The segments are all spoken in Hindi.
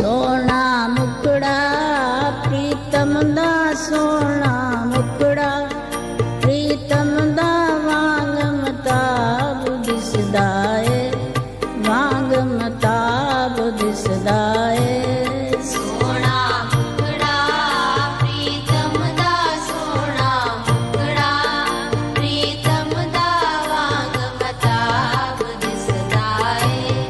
सोना मुखड़ा प्रीतम दा सोना मुखड़ा प्रीतम दा वांग मताब दिसदा ए वांग मताब दिसदा ए सोना मुखड़ा प्रीतम दा सोना मुखड़ा प्रीतम दा वांग मताब दिसदा ए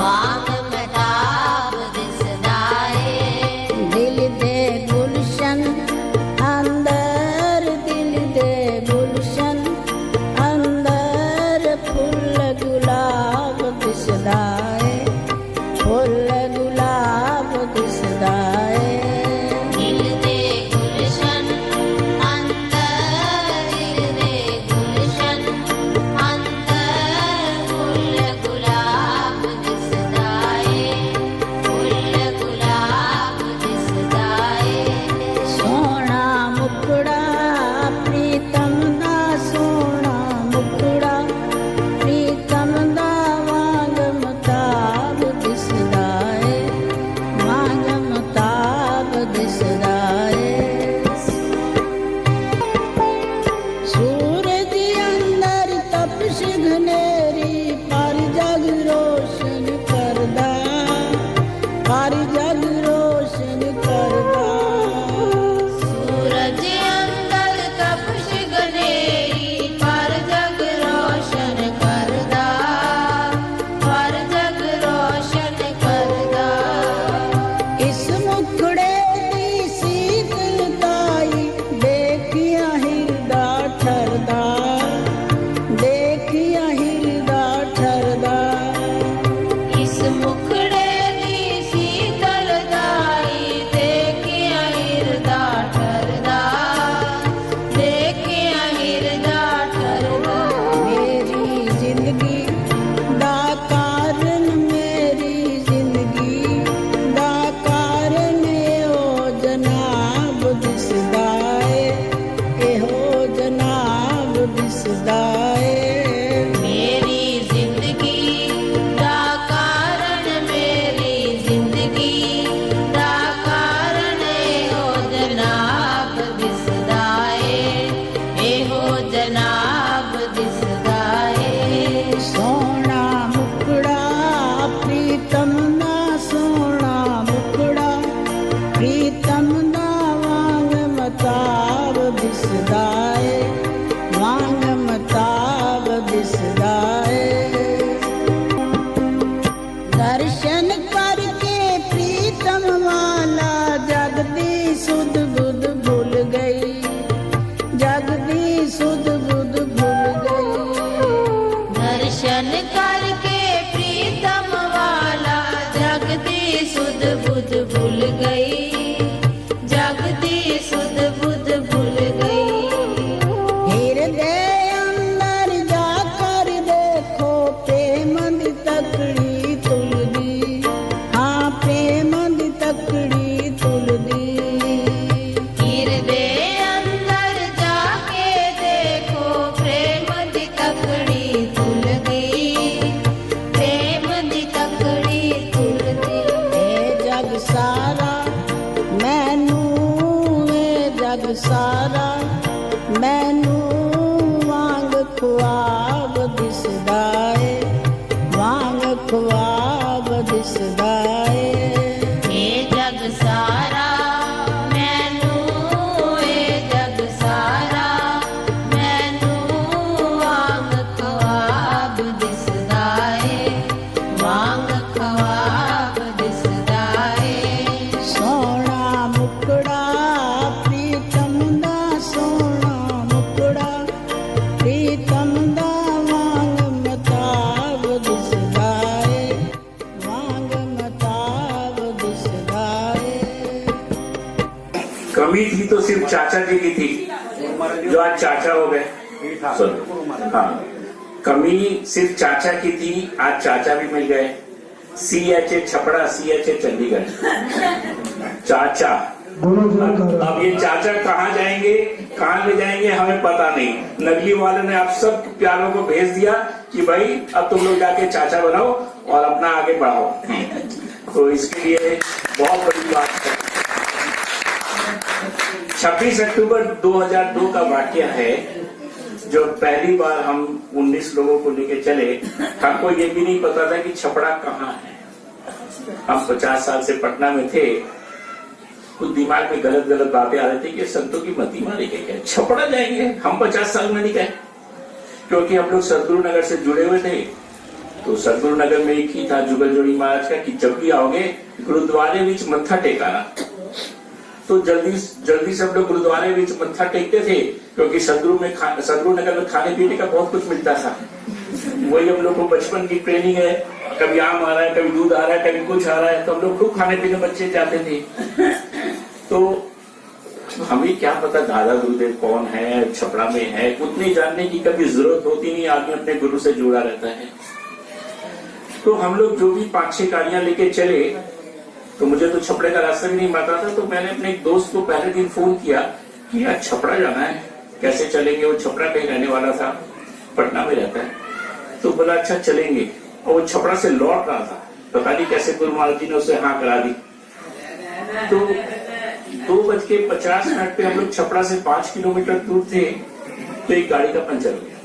वांग मताब दिसदा ए दिल दे गुलशन अंदर दिल दे गुलशन अंदर फुल गुलाब दिसदा ए फुल गुलाब दिसदा ए दिल दे गुलशन अंदर दिल दे गुलशन अंदर फुल गुलाब दिसदा ए फुल गुलाब दिसदा ए सोना मुखड़ा प्रीतम दा सोना मुखड़ा प्रीतम दा वांग मताब दिसदा ए वांग मताब दिसदा ए सूरज अंदर तपश घनेरी पर जग रोशन करदा पर जग रोशन करदा सूरज अंदर तपश गनेरी पर जग रोशन करदा पर जग रोशन करदा इस मुखड़े दी शीतलताई देखिया हिरदा ठरदा देखिया हिरदा ठरदा इस मुखड़े दी शीतलताई देखिया हिरदा ठरदा देखिया हिरदा ठरदा मेरी जिंदगी दा कारण मेरी जिंदगी दा कारण ओ जनाब दिसदा ए एहो जनाब दिसदा ए मेरी जिंदगी दा कारण मेरी जिंदगी दा कारण हो जनाब दिसदा ए हो जनाब दिसदा ए सोना मुखड़ा प्रीतम दा सोना मुखड़ा प्रीतम दा वांग मताब दिसदा ए वांग मताब दिसदा ए दर्शन करके प्रीतम वाला जग दी सुध बुध भूल गई जग दी सुध बुध भूल गई दर्शन करके प्रीतम वाला जगती सुध बुध भूल गई जगती सुध बुध भूल गई हृदय अंदर जाकर देखो प्रेम दी तकड़ी तुलदी हाँ प्रेम दी तकड़ी तुलदी हृदय अंदर जाके देखो प्रेम दी तकड़ी तुल गई प्रेम दी तकड़ी तुल गई ए जग सारा मैनू ए जग सारा मैनू वांग ख्वाब दिसदा ए वांग ख्वाब दिसदा ए ये जग सारा मैनू ये जग सारा मैनू वांग ख्वाब दिसदा ए वांग ख्वाब दिसदा ए सोना मुखड़ा प्रीतम दा सोना मुखड़ा प्रीतम दा वांग मताब दिसदा ए वांग मताब दिसदा ए कमी थी तो सिर्फ चाचा जी की थी जो आज चाचा हो गए। सुन, हाँ, कमी सिर्फ चाचा की थी, आज चाचा भी मिल गए। CHA Chhapra, CHA Chandigarh. चाचा अब ये चाचा कहाँ जाएंगे, कहाँ ले जाएंगे हमें पता नहीं। नगली वाले ने आप सब प्यारों को भेज दिया कि भाई अब तुम लोग जाके चाचा बनाओ और अपना आगे बढ़ाओ। तो इसके लिए बहुत बड़ी बात है। 26 अक्टूबर 2002 का वाकया है, जो पहली बार हम 19 लोगों को लेके चले। हमको ये भी नहीं पता था कि छपड़ा कहाँ है। हम 50 साल से पटना में थे, कुछ दिमाग में गलत गलत बातें आ रही थी कि संतों की मती मारी गई है, छपड़ा जाएंगे। हम 50 साल में नहीं गए, क्योंकि हम लोग सदगुरु नगर से जुड़े हुए थे। तो सदगुरु नगर में एक ही था जुगल जोड़ी महाराज का कि जब भी आओगे गुरुद्वारे बीच मत्था टेकाना। तो जल्दी से हम लोग गुरुद्वारे बीच मत्था टेकते थे, क्योंकि सदगुरु नगर में खाने पीने का बहुत कुछ मिलता था। वही हम लोग को बचपन की ट्रेनिंग है, कभी आम आ रहा है, कभी दूध आ रहा है, कभी कुछ आ रहा है, तो हम लोग खूब खाने पीने बच्चे जाते थे। तो हमें क्या पता दादा गुरुदेव कौन है, छपड़ा में है, उतनी जानने की कभी जरूरत होती नहीं, आदमी अपने गुरु से जुड़ा रहता है। तो हम लोग जो भी 5-6 गाड़ियां लेके चले, तो मुझे तो छपड़े का रास्ता भी नहीं पता था। तो मैंने अपने एक दोस्त को पहले दिन फोन किया कि यार छपड़ा जाना है, कैसे चलेंगे। वो छपड़ा कहीं रहने वाला था, पटना में रहता है। तो बोला अच्छा चलेंगे, और वो छपड़ा से लौट रहा था, पता नहीं कैसे गुरु महाराज जी ने उसे हाँ करा दी। तो 2:50 पे हम लोग छपड़ा से 5 किलोमीटर दूर थे, तो एक गाड़ी का पंचर हो गया।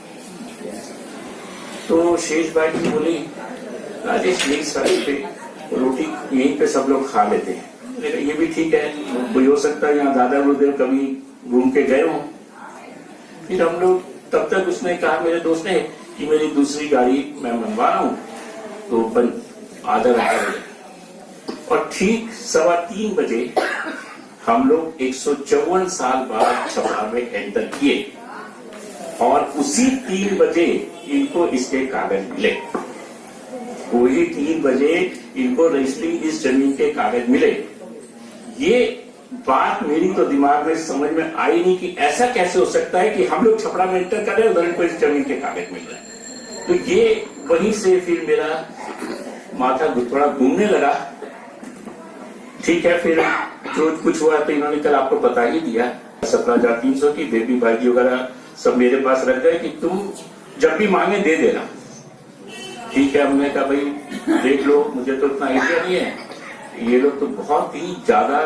तो शेष भाई जी बोले राजेश यही सड़क पे रोटी यहीं पे सब लोग खा लेते हैं। लेकिन ये भी ठीक है, कोई हो सकता है यहाँ दादा गुरुदेव कभी घूम के गए हो। फिर हम लोग तब तक उसने कहा, मेरे दोस्त ने, कि मेरी दूसरी गाड़ी मैं मंगवा रहा हूँ, तो आधा घंटा लगे। और ठीक 3:15 बजे हम लोग 154 साल बाद छपरा में एंटर किए, और उसी 3 बजे इनको इसके कागज मिले। वही 3 बजे इनको रजिस्ट्री इस जमीन के कागज मिले। ये बात मेरी तो दिमाग में समझ में आई नहीं कि ऐसा कैसे हो सकता है कि हम लोग छपड़ा में एंटर कर रहे हैं, उधर इनको इस जमीन के कागज मिल रहे हैं। तो ये वहीं से फिर मेरा माथा थोड़ा घूमने लगा। ठीक है, फिर जो कुछ हुआ तो इन्होंने कल आपको बता ही दिया। 17,300 की बेबी भाजी वगैरह सब मेरे पास रख गए कि तुम जब भी मांगे दे देना। ठीक है, हमने कहा भाई देख लो, मुझे तो इतना आइडिया नहीं है। ये लोग तो बहुत ही ज्यादा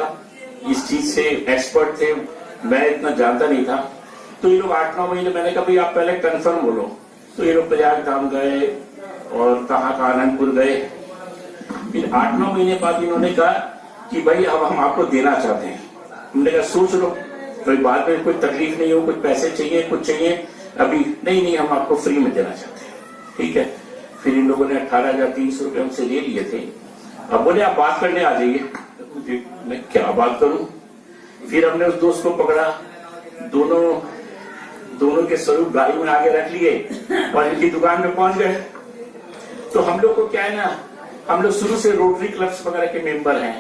इस चीज से एक्सपर्ट थे, मैं इतना जानता नहीं था। तो ये लोग 8-9 महीने, मैंने कहा भाई आप पहले कंफर्म बोलो। तो ये लोग प्रयाग धाम गए और कहाँ आनंदपुर गए। फिर 8-9 महीने बाद इन्होंने कहा कि भाई अब हम आपको देना चाहते हैं। हमने कहा सोच लो, तो बाद में कोई तकलीफ नहीं हो, कुछ पैसे चाहिए, कुछ चाहिए, अभी नहीं, हम आपको फ्री में देना चाहते हैं। ठीक है, फिर इन लोगों ने 18,300 रुपये हमसे ले लिए थे। अब बोले आप बात करने आ जाइए। मैं क्या बात करूं। फिर हमने उस दोस्त को पकड़ा, दोनों के स्वरूप गाड़ी में आगे रख लिए और इनकी दुकान में पहुंच गए। तो हम लोग को क्या है ना, हम लोग शुरू से रोटरी क्लब्स वगैरह के मेंबर हैं,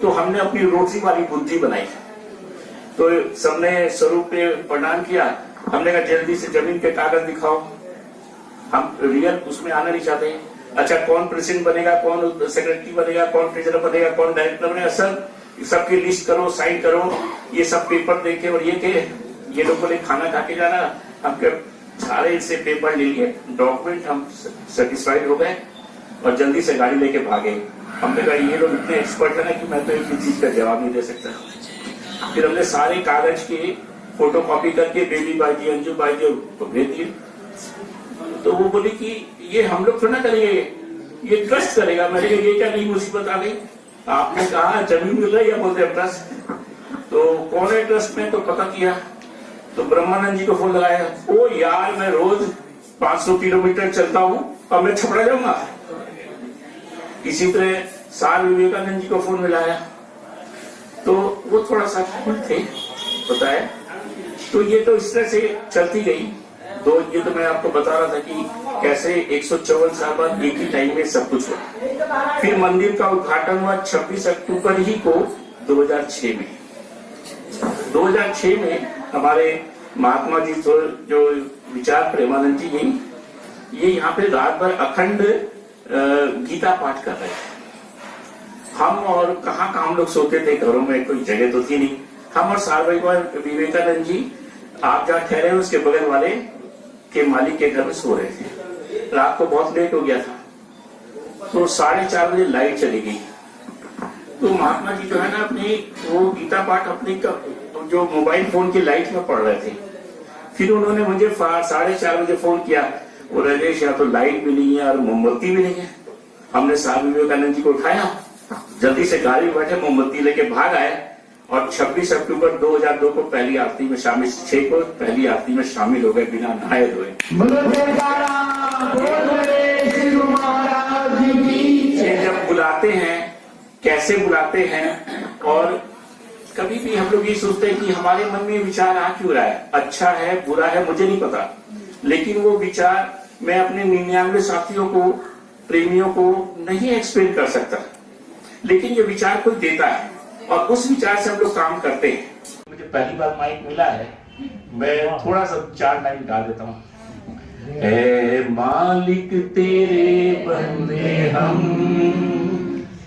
तो हमने अपनी रोटरी वाली बुद्धि बनाई। तो सबने स्वरूप पे प्रणाम किया। हमने कहा जल्दी से जमीन के कागज दिखाओ, हम रियल उसमें आना नहीं चाहते। अच्छा, कौन प्रेसिडेंट बनेगा, कौन सेक्रेटरी बनेगा, कौन ट्रेजरर बनेगा, कौन डायरेक्टर बनेगा, सबकी लिस्ट करो, साइन करो, ये सब पेपर देके। और ये लोग बोले खाना खा के जाना। हम सारे से पेपर ले लिए, डॉक्यूमेंट, हम सेटिस्फाइड हो गए और जल्दी से गाड़ी लेके भागे। हमने कहा ये लोग इतने एक्सपर्ट है ना कि मैं तो एक चीज का जवाब नहीं दे सकता। फिर हमने सारे कागज की फोटो कॉपी करके बेबी बाजी, अंजू बाजी को भेज दिए। तो वो बोली कि ये हम लोग थोड़ा करेंगे, ये ट्रस्ट करेगा। मैंने कहा ये क्या नई मुसीबत आ गई, आपने कहा जमीन मिल रही है, बोलते हैं ट्रस्ट। तो कौन है ट्रस्ट में, तो पता किया। तो ब्रह्मानंद जी को फोन लगाया, ओ यार मैं रोज 500 किलोमीटर चलता हूँ और मैं छपड़ा जाऊंगा। इसी तरह स्वामी विवेकानंद जी को फोन मिलाया, तो वो थोड़ा सा खुल थे, पता है। तो ये तो इस तरह से चलती गई। तो ये तो मैं आपको बता रहा था कि कैसे 154 साल बाद एक ही टाइम में सब कुछ हुआ। फिर मंदिर का उद्घाटन हुआ 26 अक्टूबर ही को 2006 में। 2006 में हमारे महात्मा जी जो विचार प्रेमानंद जी ये यहाँ पे रात भर अखंड गीता पाठ कर रहे थे। हम और कहाँ हम लोग सोते थे, घरों में कोई जगह तो थी नहीं। हम और सार्वभौम विवेकानंद जी आप जहाँ ठहरे हैं उसके बगल वाले के मालिक के घर में सो रहे थे। रात को बहुत लेट हो गया था, तो 4:30 बजे लाइट चली गई। तो महात्मा जी जो है ना अपनी वो गीता पाठ अपनी जो मोबाइल फोन की लाइट में पढ़ रहे थे। फिर उन्होंने मुझे 4:30 बजे फोन किया, वो राजेश यहाँ तो लाइट भी नहीं है और मोमबत्ती भी नहीं है। हमने स्वामी विवेकानंद जी को उठाया, जल्दी से गाड़ी में बैठे मोमबत्ती लेके भाग आए और 26 अक्टूबर 2002 को पहली आरती में शामिल 6 को पहली आरती में शामिल हो गए बिना नहाए धोए। जब बुलाते हैं कैसे बुलाते हैं, और कभी भी हम लोग ये सोचते हैं कि हमारे मन में विचार आ क्यों रहा है, अच्छा है बुरा है मुझे नहीं पता, लेकिन वो विचार मैं अपने 99 साथियों को प्रेमियों को नहीं एक्सप्लेन कर सकता, लेकिन ये विचार कोई देता है और उस विचार से हम लोग काम करते हैं। मुझे पहली बार माइक मिला है, मैं थोड़ा सा 4 लाइन गा देता हूँ। ऐ मालिक तेरे बंदे हम,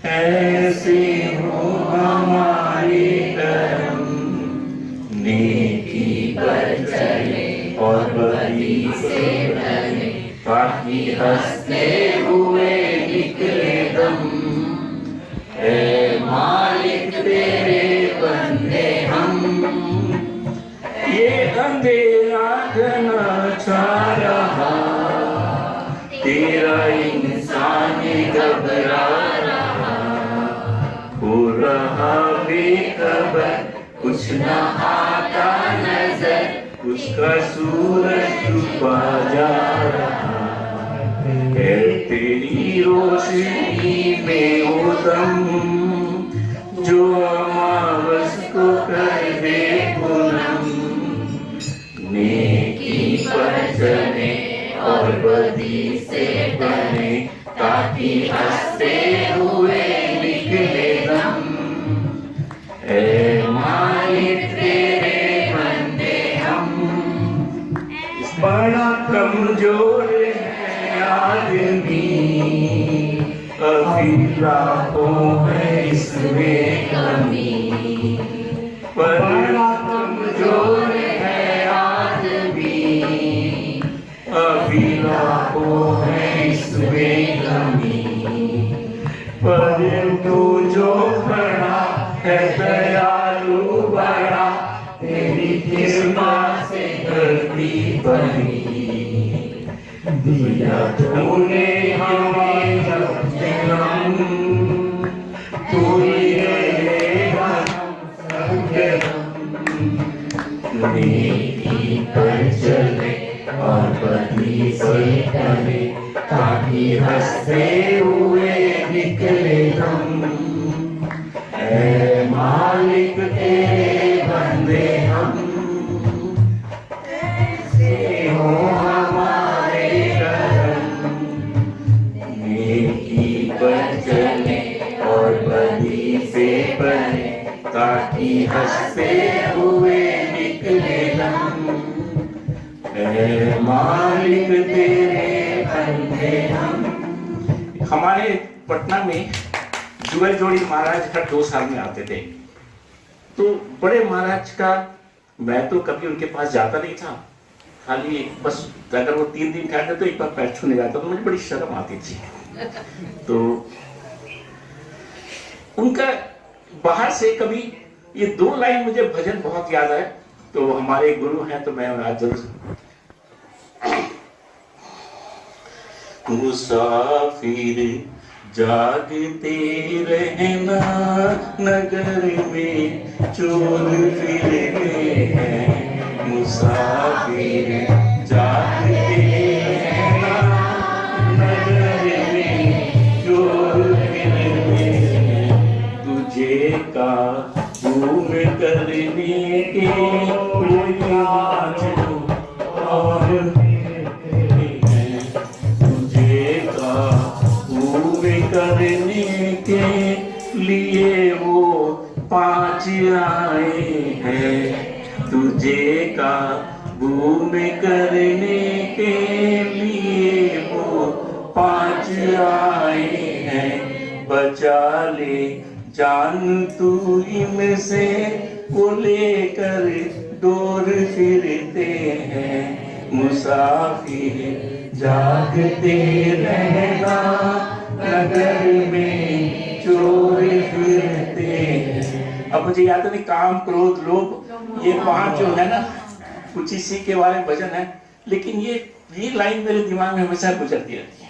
ऐसे हो हमारे कर्म, नेकी पर चले और बदी से डरे, बाकी हंसते हुए निकले दम। ऐ मालिक तेरे बंदे हम, ये अंधेरा घना छा रहा, तेरा इंसान घबरा रहा, हो रहा बेखबर, कुछ न आता नजर, उसका सूरज छुपा जा रहा है, तेरी रोशनी में वो दम, जो अमावस को कर दे पूनम, नेकी पर चले और बदी से बने, ताकि हंसते हुए निकले दम। ऐ मालिक तेरे बंदे हम, बड़ा कमजोर है आदमी, अभी लाखों है इसमें कमी, बड़ा कमजोर है आदमी, अभी लाखों है इसमें कमी, परंतु जो खड़ा है दयालु बड़ा, तेरी कृपा से धरती बनी, दिया तूने हमें जन्म, तू ही रहेगा सबके दम, नेकी पर चले और बदी से डरे, ताकि हंसते हुए निकले दम। ऐ मालिक तेरे बंदे हम, ऐसे हो हमारे कर्म, नेकी पर चले और बदी से बने, ताकि हंसते हुए निकले दम। ऐ मालिक तेरे बंदे हम। हमारे पटना में जुगल जोड़ी महाराज हर 2 साल में आते थे, तो बड़े महाराज का मैं तो कभी उनके पास जाता नहीं था, खाली बस अगर वो 3 दिन ठहरते तो एक बार पैर छूने जाता, तो मुझे बड़ी शर्म आती थी। तो उनका बाहर से कभी ये 2 लाइन मुझे भजन बहुत याद है, तो हमारे गुरु हैं तो मैं आज जरूर। मुसाफिर जागते रहना, नगर में चोर फिरते हैं, मुसाफिर जागते रहना, नगर में चोर फिरते हैं, तुझे काबू में करने के कोई आज और करने के लिए वो 5 आए हैं, तुझे काबू में करने के लिए वो 5 आए हैं, बचा ले जान तू इनसे, वो लेकर डोर फिरते हैं, मुसाफिर जागते रहना, नगर में चोर फिरते अब मुझे याद नहीं, काम क्रोध लोभ, ये 5 जो है ना, कुछ इसी के बारे में भजन है। लेकिन ये लाइन मेरे दिमाग में हमेशा गुजरती रहती है।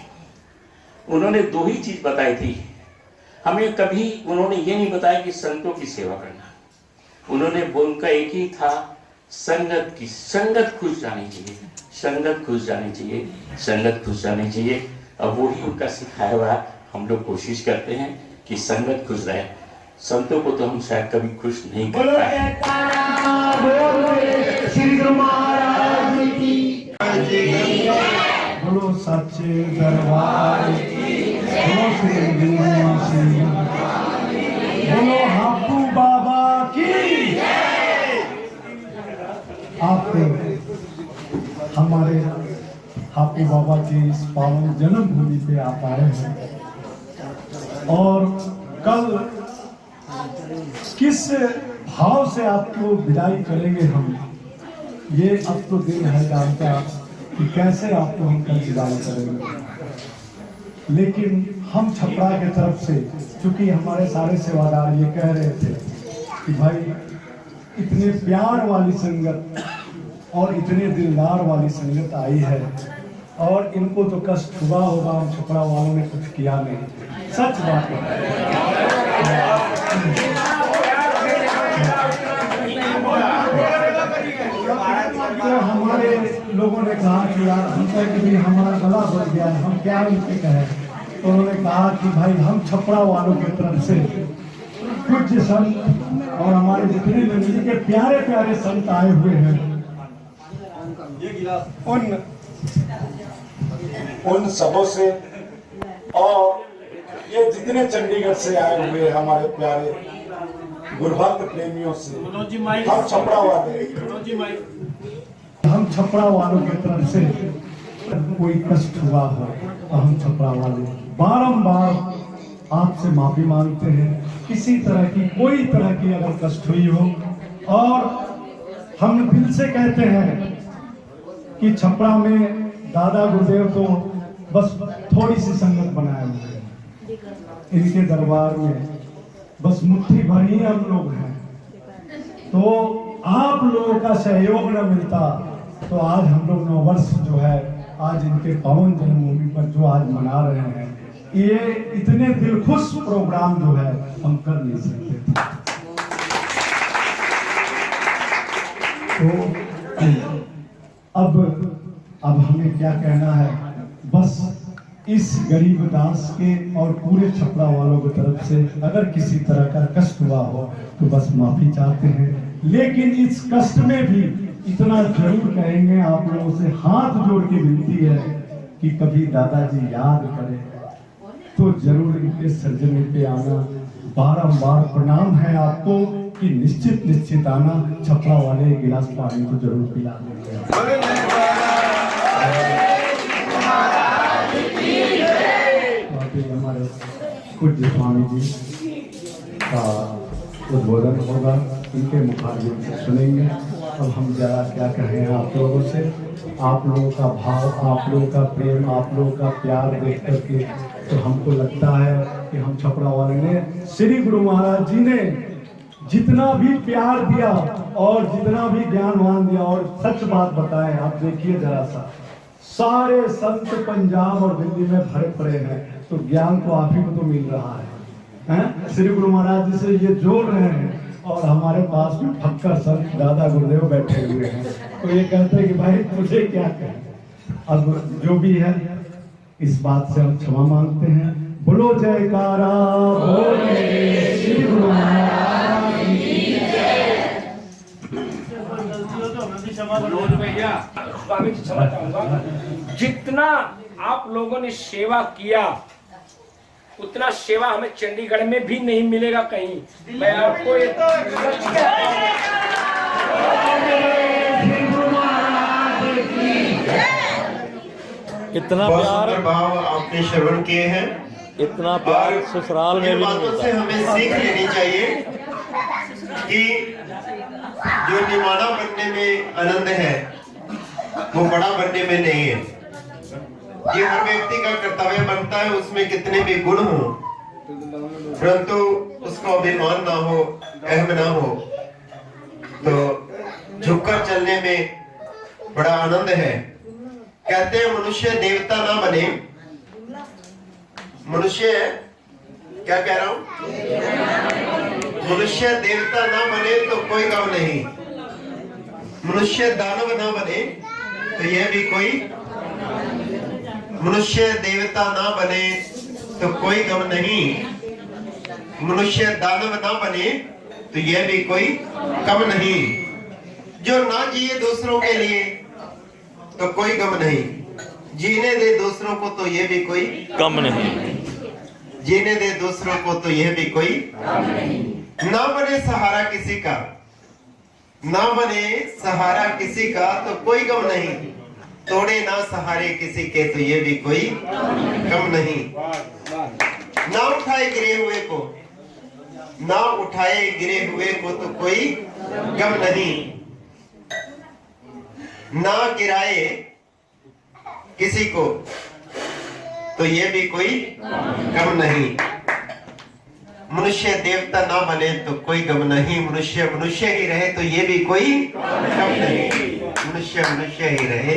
उन्होंने 2 ही चीज बताई थी हमें, कभी उन्होंने ये नहीं बताया कि संतों की सेवा करना। उन्होंने उनका एक ही था, संगत की, संगत खुश जानी चाहिए, संगत खुश जानी चाहिए, संगत खुश जानी चाहिए। अब वही उनका सिखाया हुआ हम लोग कोशिश करते हैं कि संगत खुश रहे। संतों को तो हम शायद कभी खुश नहीं कर पाए। बोलो सच्चे दरबार की, बोलो श्री गुरु, बोलो हापू बाबा की। आप हमारे हापू बाबा की इस पावन जन्मभूमि पे आप आए हैं और कल किस भाव से आपको विदाई करेंगे हम, ये अब तो दिन है जानता कि कैसे आपको हम कल विदाई करेंगे। लेकिन हम छपरा के तरफ से, क्योंकि हमारे सारे सेवादार ये कह रहे थे कि भाई इतने प्यार वाली संगत और इतने दिलदार वाली संगत आई है और इनको तो कष्ट हुआ होगा, हम छपरा वालों ने कुछ किया नहीं। सच बात है। तो हमारे लोगों ने कहा कि यार हम कह कि हमारा गला बढ़ गया है, हम क्या इनसे कहें। तो उन्होंने कहा कि भाई हम छपरा वालों की तरफ से पूज्य संत और हमारे जितने मंदिर के प्यारे प्यारे संत आए हुए हैं, उन सबों से और ये जितने चंडीगढ़ से आए हुए हमारे प्यारे गुरभक्त प्रेमियों से, हम छपरा वालों की तरफ से कोई कष्ट हुआ हो तो हम छपरा वाले बारंबार आपसे माफी मांगते हैं। किसी तरह की कोई तरह की अगर कष्ट हुई हो, और हम दिल से कहते हैं कि छपरा में दादा गुरुदेव तो बस थोड़ी सी संगत बनाए हुए हैं, इनके दरबार में बस मुट्ठी भर ही हम लोग हैं। तो आप लोगों का सहयोग न मिलता तो आज हम लोग 9 वर्ष जो है आज इनके पावन जन्मभूमि पर जो आज मना रहे हैं, ये इतने दिलखुश प्रोग्राम जो है हम कर नहीं सकते। तो अब हमें क्या कहना है, बस इस गरीब दास के और पूरे छपरा वालों की तरफ से अगर किसी तरह का कष्ट हुआ हो तो बस माफी चाहते हैं। लेकिन इस कष्ट में भी इतना जरूर कहेंगे, आप लोगों से हाथ जोड़ के विनती है कि कभी दादाजी याद करें तो जरूर इनके सर्जनी पे आना। बारंबार प्रणाम है आपको कि निश्चित आना, छपरा वाले गिलास पानी तो जरूर पिला देंगे। हमारे पूज्य स्वामी जी का उद्बोधन होगा, इनके मुखारबिन से सुनेंगे। अब हम जरा क्या कहें आप लोगों से, आप लोगों का भाव, आप लोगों का प्रेम, आप लोगों का प्यार देख करके तो हमको लगता है कि हम छपरा वाले ने, श्री गुरु महाराज जी ने जितना भी प्यार दिया और जितना भी ज्ञानवान दिया, और सच बात बताएं, आप देखिए जरा सा, सारे संत पंजाब और दिल्ली में भरे पड़े हैं, तो ज्ञान तो आप ही को तो मिल रहा है। श्री गुरु महाराज जी से ये जोड़ रहे हैं और हमारे पास में फक्कर संत दादा गुरुदेव बैठे हुए हैं, तो ये कहते हैं कि भाई तुझे क्या कहें। अब जो भी है इस बात से हम क्षमा मांगते हैं। बोलो जयकारा बोले श्री गुरु महाराज की जय। स्वामी जी क्षमा चाहूंगा, जितना आप लोगों ने सेवा किया उतना सेवा हमें चंडीगढ़ में भी नहीं मिलेगा कहीं। मैं आपको इतना प्यार भाव आपने श्रवण किए हैं, इतना प्यार ससुराल में भी नहीं बातों से मिलता। हमें सीख लेनी चाहिए कि जो निमाना बनने में आनंद है वो बड़ा बनने में नहीं है। ये हर व्यक्ति का कर्तव्य बनता है, उसमें कितने भी गुण हो परंतु उसको अभिमान ना हो, अहम ना हो, तो झुककर चलने में बड़ा आनंद है। कहते हैं मनुष्य देवता ना बने, मनुष्य क्या कह रहा हूं, मनुष्य देवता ना बने तो कोई गम नहीं, मनुष्य दानव ना बने तो यह भी कोई, मनुष्य देवता ना बने तो कोई गम नहीं, मनुष्य दानव ना बने तो यह भी कोई कम नहीं। जो ना जिए दूसरों के लिए तो कोई गम नहीं, जीने दे दूसरों को तो यह भी कोई कम नहीं, जीने दे दूसरों को तो यह भी कोई ना बने सहारा किसी का, ना बने सहारा किसी का तो कोई गम नहीं, तोड़े ना सहारे किसी के तो यह भी कोई गम नहीं। ना उठाए गिरे हुए को, ना उठाए गिरे हुए को तो कोई गम नहीं, ना गिराए किसी को तो यह भी कोई गम नहीं। मनुष्य देवता ना बने तो कोई गम नहीं, मनुष्य मनुष्य ही रहे तो यह भी कोई गम नहीं, मनुष्य मनुष्य ही रहे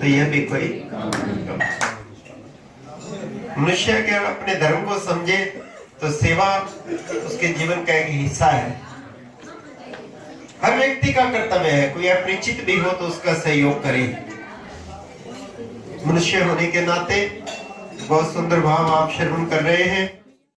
तो यह भी कोई गम नहीं। मनुष्य के अपने धर्म को समझे तो सेवा उसके जीवन का एक हिस्सा है, हर व्यक्ति का कर्तव्य है। कोई अपरिचित भी हो तो उसका सहयोग करे। मनुष्य होने के नाते बहुत सुंदर भाव आप श्रवण कर रहे हैं।